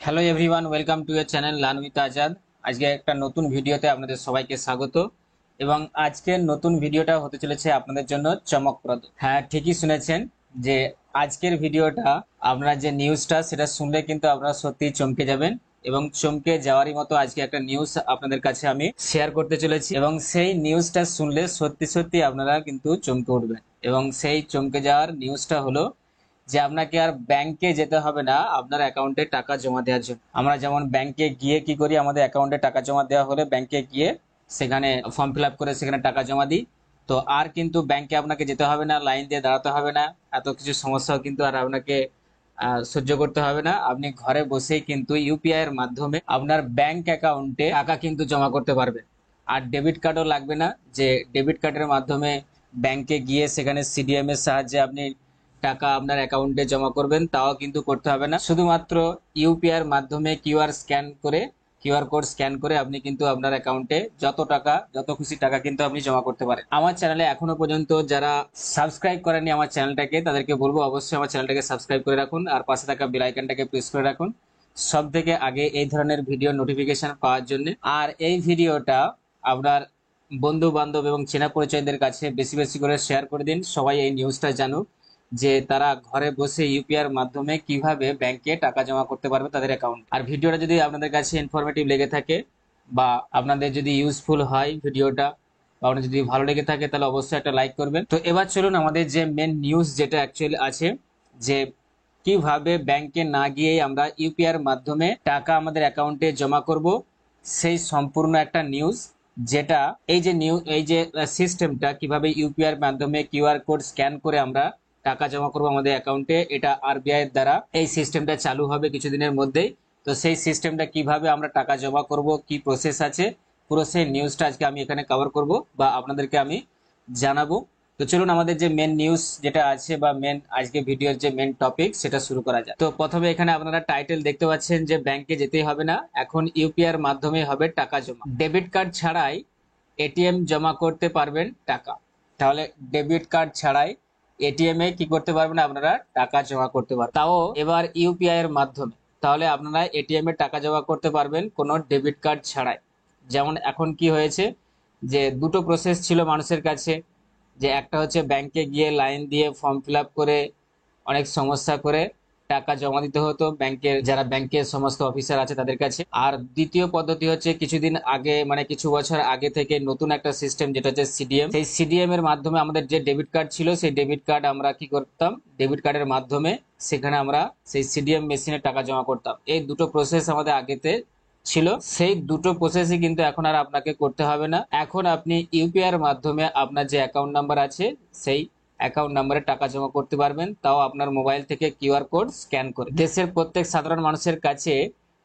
Hello everyone, welcome to year channel learn with Azad. আজকে একটা নতুন ভিডিওতে আপনাদের সবাইকে স্বাগত। এবং আজকের নতুন ভিডিওটা হতে চলেছে আপনাদের জন্য চমকপ্রদ। হ্যাঁ, ঠিকই শুনেছেন যে আজকের ভিডিওটা আপনারা যে নিউজটা সেটা শুনলে কিন্তু আপনারা সত্যি চমকে যাবেন। এবং চমকে যাওয়ারই মতো আজকে একটা নিউজ আপনাদের কাছে আমি শেয়ার করতে চলেছি, এবং সেই নিউজটা শুনলে সত্যি সত্যি আপনারা কিন্তু চমকে উঠবেন। এবং সেই চমকে যাওয়ার নিউজটা হলো যে আপনাকে আর ব্যাংকে যেতে হবে না আপনার অ্যাকাউন্টে টাকা জমা দেওয়ার জন্য। আমরা যেমন ব্যাংকে গিয়ে কি করি, আমাদের অ্যাকাউন্টে টাকা জমা দেওয়া হলে ব্যাংকে গিয়ে সেখানে ফর্ম ফিল আপ করে সেখানে টাকা জমা দিই। তো আর কিন্তু ব্যাংকে আপনাকে যেতে হবে না, লাইন দিয়ে দাঁড়াতে হবে না, এত কিছু সমস্যাও কিন্তু আর আপনাকে সহ্য করতে হবে না। আপনি ঘরে বসেই কিন্তু ইউপিআই এর মাধ্যমে আপনার ব্যাংক অ্যাকাউন্টে টাকা কিন্তু জমা করতে পারবেন। আর ডেবিট কার্ডও লাগবে না, যে ডেবিট কার্ডের মাধ্যমে ব্যাংকে গিয়ে সেখানে সিডিএম এর সাহায্যে আপনি টাকা আপনার অ্যাকাউন্টে জমা করবেন, তাও কিন্তু করতে হবে না। শুধুমাত্র ইউপিআই এর মাধ্যমে কিউআর কোড স্ক্যান করে আপনি কিন্তু আপনার অ্যাকাউন্টে যত খুশি টাকা কিন্তু আপনি জমা করতে পারেন। আমার চ্যানেলে এখনো পর্যন্ত যারা সাবস্ক্রাইব করেনি আমার চ্যানেলটাকে, তাদেরকে বলবো অবশ্যই আমার চ্যানেলটাকে সাবস্ক্রাইব করে রাখুন, আর পাশে থাকা বেল আইকনটাকে প্রেস করে রাখুন সব থেকে আগে এই ধরনের ভিডিও নোটিফিকেশন পাওয়ার জন্য। আর এই ভিডিওটা আপনার বন্ধু বান্ধব এবং চেনা পরিচয়দের কাছে বেশি বেশি করে শেয়ার করে দিন, সবাই এই নিউজটা জানুক যে তারা ঘরে বসে ইউপিআই এর মাধ্যমে কিভাবে ব্যাংকে টাকা জমা করতে পারবে তাদের অ্যাকাউন্ট। আর ভিডিওটা যদি আপনাদের কাছে ইনফরমেটিভ লেগে থাকে বা আপনাদের যদি ইউজফুল হয় ভিডিওটা, বা আপনার যদি ভালো লেগে থাকে, তাহলে অবশ্যই একটা লাইক করবেন। তো এবার চলুন আমাদের যে মেন নিউজ যেটা অ্যাকচুয়ালি আছে, যে কিভাবে ব্যাংকে না গিয়েই আমরা ইউপিআই এর মাধ্যমে টাকা আমাদের অ্যাকাউন্টে জমা করব, সেই সম্পূর্ণ একটা নিউজ। যেটা এই যে সিস্টেমটা কিভাবে ইউপিআই এর মাধ্যমে কিউআর কোড স্ক্যান করে আমরা টাকা জমা করবো আমাদের অ্যাকাউন্টে, এটা আরবিআই এর দ্বারা এই সিস্টেমটা চালু হবে কিছুদিনের মধ্যেই। তো সেই সিস্টেমটা কিভাবে আমরা টাকা জমা করব, কি প্রসেস আছে, পুরো সেই নিউজটা আজকে আমি এখানে কভার করব বা আপনাদেরকে আমি জানাবো। তো চলুন আমাদের যে মেন নিউজ যেটা আছে বা মেন আজকে ভিডিওর যে মেন টপিক সেটা শুরু করা যায়। তো প্রথমে এখানে আপনারা টাইটেল দেখতে পাচ্ছেন যে ব্যাংকে যেতেই হবে না, এখন ইউপিআই এর মাধ্যমে হবে টাকা জমা, ডেবিট কার্ড ছাড়াই এটিএম জমা করতে পারবেন টাকা। তাহলে ডেবিট কার্ড ছাড়াই এটিএম এ কি করতে পারবেন, আপনারা টাকা জমা করতে পারবেন, তাও এবার ইউপিআই এর মাধ্যমে। তাহলে আপনারা এটিএম এ টাকা জমা করতে পারবেন কোনো ডেবিট কার্ড ছাড়াই। যেমন এখন কি হয়েছে, যে দুটো প্রসেস ছিল মানুষের কাছে, যে একটা হচ্ছে ব্যাংকে গিয়ে লাইন দিয়ে ফর্ম ফিল আপ করে অনেক সমস্যা করে টাকা জমা দিতে হতো ব্যাংকের, যারা ব্যাংকের সমস্ত অফিসার আছে তাদের কাছে। আর দ্বিতীয় পদ্ধতি হচ্ছে কিছুদিন আগে, মানে কিছু বছর আগে থেকে নতুন একটা সিস্টেম, যেটা হচ্ছে সিডিএম। সেই সিডিএম এর মাধ্যমে আমাদের যে ডেবিট কার্ড ছিল, সেই ডেবিট কার্ড আমরা কি করতাম, ডেবিট কার্ডের মাধ্যমে সেখানে আমরা সেই সিডিএম মেশিনে টাকা জমা করতাম। এই দুটো প্রসেস আমাদের আগেতে ছিল, সেই দুটো প্রসেসই কিন্তু এখন আর আপনাকে করতে হবে না। এখন আপনি ইউপিআই এর মাধ্যমে আপনার যে অ্যাকাউন্ট নাম্বার আছে সেই অ্যাকাউন্ট নাম্বারে টাকা জমা করতে পারবেন, তাও আপনার মোবাইল থেকে কিউআর কোড স্ক্যান করে। দেশের প্রত্যেক সাধারণ মানুষের কাছে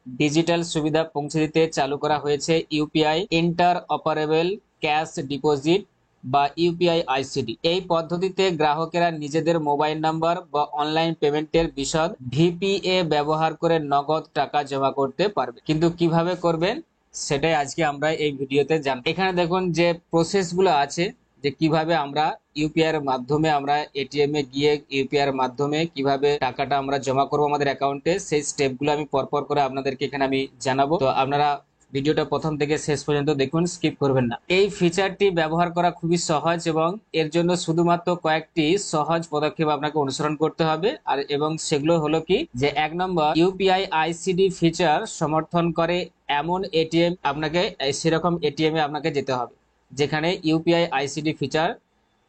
ডিজিটাল সুবিধা পৌঁছে দিতে চালু করা হয়েছে UPI interoperable cash deposit বা ইউপিআই আইসিডি। এই পদ্ধতিতে গ্রাহকেরা নিজেদের মোবাইল নাম্বার বা অনলাইন পেমেন্টের বিশদ ভিপিএ ব্যবহার করে নগদ টাকা জমা করতে পারবে। কিন্তু কিভাবে করবেন সেটাই আজকে আমরা এই ভিডিওতে জানব। এখানে দেখুন যে প্রসেস গুলো আছে, যে কিভাবে আমরা ইউপিআই এর মাধ্যমে আমরা এটিএম এ গিয়ে ইউপিআই এর মাধ্যমে কিভাবে টাকাটা আমরা জমা করবো আমাদের অ্যাকাউন্টে, সেই স্টেপগুলো আমি পরপর করে আপনাদেরকে এখানে আমি জানাবো। তো আপনারা ভিডিওটা প্রথম থেকে শেষ পর্যন্ত দেখুন, স্কিপ করবেন না। এই ফিচারটি ব্যবহার করা খুবই সহজ, এবং এর জন্য শুধুমাত্র কয়েকটি সহজ পদক্ষেপ আপনাকে অনুসরণ করতে হবে। আর এবং সেগুলো হলো কি, যে 1 নম্বর, ইউপিআই আইসিডি ফিচার সমর্থন করে এমন এটিএম আপনাকে সেরকম এটিএম এ আপনাকে যেতে হবে যেখানে ইউপিআই আইসিডি ফিচার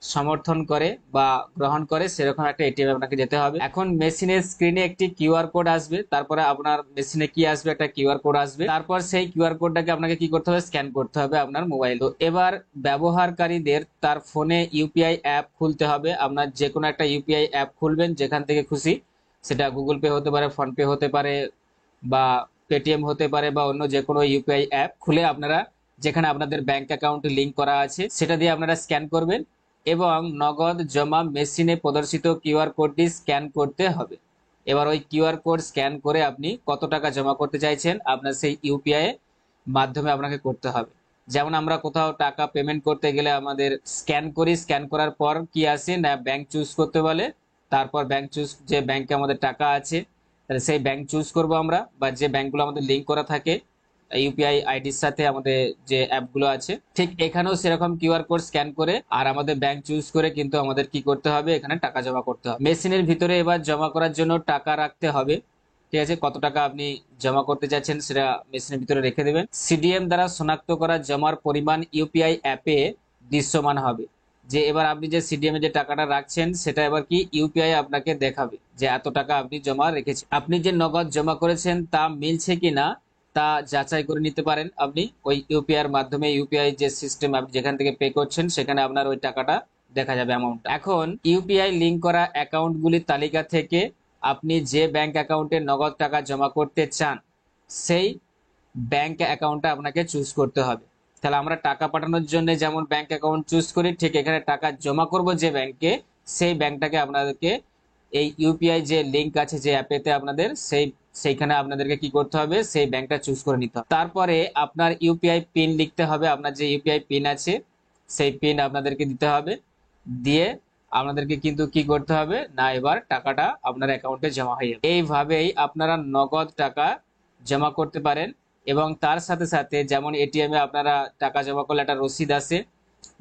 সমর্থন করে বা গ্রহণ করে, সেরকম একটা এটিএম আপনাকে যেতে হবে। এখন মেশিনের স্ক্রিনে একটি কিউআর কোড আসবে, তারপরে আপনার মেশিনে কি আসবে, একটা কিউআর কোড আসবে, তারপর সেই কিউআর কোডটাকে আপনাকে কি করতে হবে, স্ক্যান করতে হবে আপনার মোবাইল। তো এবার ব্যবহারকারীদের তার ফোনে ইউপিআই অ্যাপ খুলতে হবে। আপনার যে কোনো একটা ইউপিআই অ্যাপ খুলবেন যেখান থেকে খুশি, সেটা গুগল পে হতে পারে, ফোন পে হতে পারে, বা পেটিএম হতে পারে, বা অন্য যে কোনো ইউপিআই অ্যাপ খুলে আপনারা যেখানে আপনাদের ব্যাংক অ্যাকাউন্ট লিংক করা আছে সেটা দিয়ে আপনারা স্ক্যান করবেন, এবং নগদ জমা মেশিনে প্রদর্শিত কিউআর কোডটি স্ক্যান করতে হবে। এবার ওই কিউআর কোড স্ক্যান করে আপনি কত টাকা জমা করতে চাইছেন আপনার সেই ইউপিআই মাধ্যমে আপনাকে করতে হবে। যেমন আমরা কোথাও টাকা পেমেন্ট করতে গেলে আমাদের স্ক্যান করি, স্ক্যান করার পর কি আসে না, ব্যাংক চুজ করতে বলে, তারপর ব্যাংক চুজ, যে ব্যাংকে আমাদের টাকা আছে তাহলে সেই ব্যাংক চুজ করব আমরা, বা যে ব্যাংকগুলো আমাদের লিঙ্ক করা থাকে ইউপিআই আইডির সাথে আমাদের যে অ্যাপগুলো আছে, ঠিক এখানেও সেরকম কিউআর কোড স্ক্যান করে আর আমাদের ব্যাংক চুজ করে কিন্তু আমাদের কি করতে হবে, এখানে টাকা জমা করতে হবে। মেশিনের ভিতরে এবার জমা করার জন্য টাকা রাখতে হবে। ঠিক আছে, কত টাকা আপনি জমা করতে চাচ্ছেন সেটা মেশিনের ভিতরে রেখে দেবেন। সিডিএম দ্বারা শনাক্ত করা জমার পরিমাণ ইউপিআই অ্যাপে দৃশ্যমান হবে। যে এবার আপনি যে সিডিএম এ যে টাকাটা রাখছেন সেটা এবার কি ইউপিআই আপনাকে দেখাবে যে এত টাকা আপনি জমা রেখেছেন। আপনি যে নগদ জমা করেছেন তা মিলছে কিনা তা যাচাই করে নিতে পারেন আপনি ওই ইউপিআই এর মাধ্যমে। ইউপিআই যে সিস্টেম আপনি যেখান থেকে পে করছেন সেখানে আপনার ওই টাকাটা দেখা যাবে অ্যামাউন্টটা। এখন ইউপিআই লিংক করা অ্যাকাউন্টগুলির তালিকা থেকে আপনি যে ব্যাংক অ্যাকাউন্টে নগদ টাকা জমা করতে চান সেই ব্যাংক অ্যাকাউন্টটা আপনাকে চুজ করতে হবে। তাহলে আমরা টাকা পাঠানোর জন্য যেমন ব্যাংক অ্যাকাউন্ট চুজ করি, ঠিক এখানে টাকা জমা করব যে ব্যাংকে, সেই ব্যাংকটাকে আপনাদেরকে এই ইউপিআই যে লিংক আছে যে অ্যাপেতে আপনাদের সেইখানে আপনাদেরকে কি করতে হবে, সেই ব্যাংকটা চুজ করে নিতে হবে। তারপরে আপনার ইউপিআই পিন লিখতে হবে। আপনার যে ইউপিআই পিন আছে সেই পিন আপনাদেরকে দিতে হবে। দিয়ে আপনাদেরকে কিন্তু কি করতে হবে না, এবার টাকাটা আপনার অ্যাকাউন্টে জমা হয়ে যাবে। এইভাবেই আপনারা নগদ টাকা জমা করতে পারেন। এবং তার সাথে সাথে যেমন এটিএম এ আপনারা টাকা জমা করলে একটা রসিদ আসে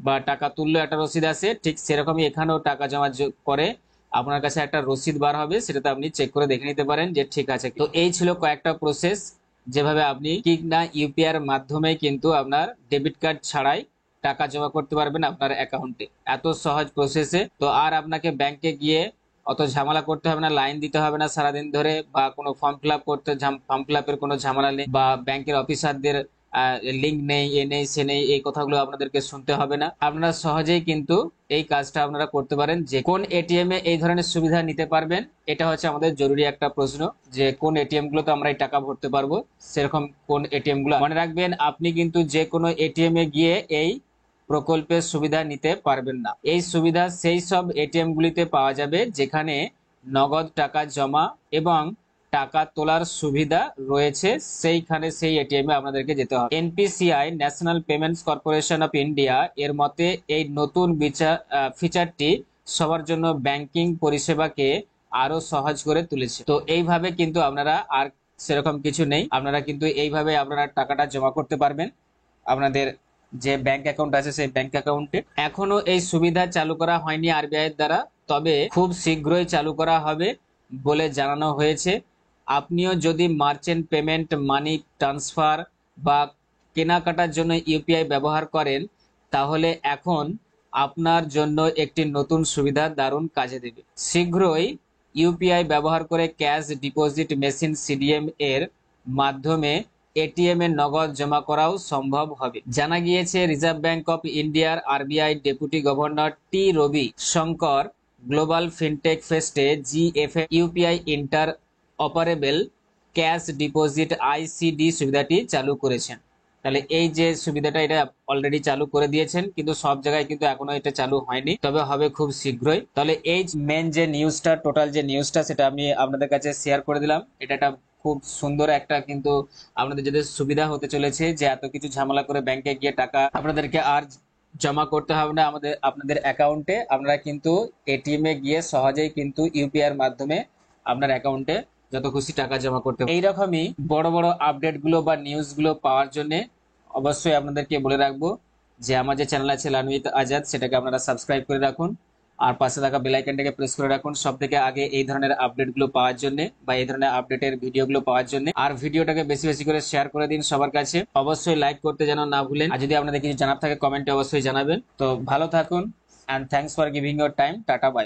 বা টাকা তুললে একটা রসিদ আসে, ঠিক সেরকমই এখানেও টাকা জমা করে আপনার কাছে একটা রসিদ বার হবে, সেটাতে আপনি চেক করে দেখে নিতে পারেন যে ঠিক আছে। তো এই ছিল কয়েকটা প্রসেস যেভাবে আপনি ঠিক না ইউপিআই এর মাধ্যমে কিন্তু আপনার ডেবিট কার্ড ছাড়াই টাকা জমা করতে পারবেন আপনার অ্যাকাউন্টে, এত সহজ প্রসেসে। তো আর আপনাকে ব্যাংকে গিয়ে অত ঝামেলা করতে হবে না, লাইন দিতে হবে না সারাদিন ধরে, বা কোনো ফর্ম ফিল আপ করতে ফর্ম ফিল আপের কোনো ঝামেলা নেই, বা ব্যাংকের অফিসারদের লিঙ্ক নেই, এ নেই সে নেই, এই কথাগুলো আপনাদেরকে শুনতে হবে না। আপনারা সহজেই কিন্তু এই কাজটা আপনারা করতে পারেন। যে কোন এটিএম এ এই ধরনের সুবিধা নিতে পারবেন, এটা হচ্ছে আমাদের জরুরি একটা প্রশ্ন, যে কোন এটিএম গুলোতে আমরা এই টাকা ভরতে পারবো, সেরকম কোন এটিএম গুলো। মনে রাখবেন আপনি কিন্তু যে কোনো এটিএম এ গিয়ে এই প্রকল্পের সুবিধা নিতে পারবেন না। এই সুবিধা সেই সব এটিএম গুলিতে পাওয়া যাবে যেখানে নগদ টাকা জমা এবং টাকা তোলার সুবিধা রয়েছে, সেইখানে সেই এটিএম এ আপনাদেরকে যেতে হবে। NPCI national payments corporation of India এর মতে এই নতুন ফিচারটি সবার জন্য ব্যাংকিং পরিষেবাকে আরো সহজ করে তুলেছে। তো এইভাবে কিন্তু আপনারা, আর সেরকম কিছু নেই, আপনারা কিন্তু এইভাবে আপনারা টাকাটা জমা করতে পারবেন আপনাদের যে ব্যাংক অ্যাকাউন্ট আছে সেই ব্যাংক অ্যাকাউন্টে। এখনো এই সুবিধা চালু করা হয়নি আরবিআই এর দ্বারা, তবে খুব শীঘ্রই চালু করা হবে বলে জানানো হয়েছে। আপনিও যদি মার্চেন্ট পেমেন্ট, মানি ট্রান্সফার বা কেনাকাটার জন্য ইউপিআই ব্যবহার করেন, তাহলে এখন আপনার জন্য একটি নতুন সুবিধা দারুণ কাজে দেবে। শীঘ্রই ইউপিআই ব্যবহার করে ক্যাশ ডিপোজিট মেশিন সিডিএম এর মাধ্যমে এটিএম এ নগদ জমা করাও সম্ভব হবে। জানা গিয়েছে রিজার্ভ ব্যাংক অফ ইন্ডিয়ার RBI deputy governor T Ravi Shankar global fintech ফেস্টে GFA UPI interoperable cash deposit ICD সুবিধাটি চালু করেছেন। তাহলে এই যে সুবিধাটা, এটা অলরেডি চালু করে দিয়েছেন, কিন্তু সব জায়গায় কিন্তু এখনো এটা চালু হয়নি, তবে হবে খুব শীঘ্রই। তাহলে এই মেন যে নিউজটা, টোটাল যে নিউজটা, সেটা আমি আপনাদের কাছে শেয়ার করে দিলাম। এটা একটা খুব সুন্দর একটা কিন্তু আপনাদের যদি সুবিধা হতে চলেছে, যে এত কিছু ঝামেলা করে ব্যাংকে গিয়ে টাকা আপনাদেরকে আর জমা করতে হবে না আপনাদের অ্যাকাউন্টে। আপনারা কিন্তু এটিএম এ গিয়ে সহজেই কিন্তু ইউপিআই এর মাধ্যমে আপনার অ্যাকাউন্টে যত খুশি টাকা জমা করতে হবে। এইরকমই বড় বড় আপডেট গুলো বা নিউজ গুলো পাওয়ার জন্য অবশ্যই আপনাদেরকে বলে রাখবো যে আমার যে চ্যানেল আছে লার্ন উইথ আজাদ, সেটাকে আপনারা সাবস্ক্রাইব করে রাখুন আর পাশে থাকা বেল আইকনটাকে প্রেস করে রাখুন সব থেকে আগে এই ধরনের আপডেট গুলো পাওয়ার জন্য, বা এই ধরনের আপডেটের ভিডিও গুলো পাওয়ার জন্য। আর ভিডিওটাকে বেশি বেশি করে শেয়ার করে দিন সবার কাছে। অবশ্যই লাইক করতে যেন না ভুলেন, আর যদি আপনাদের কিছু জানার থাকে কমেন্টে অবশ্যই জানাবেন। তো ভালো থাকুন, and thanks for giving your time. Tata, bye.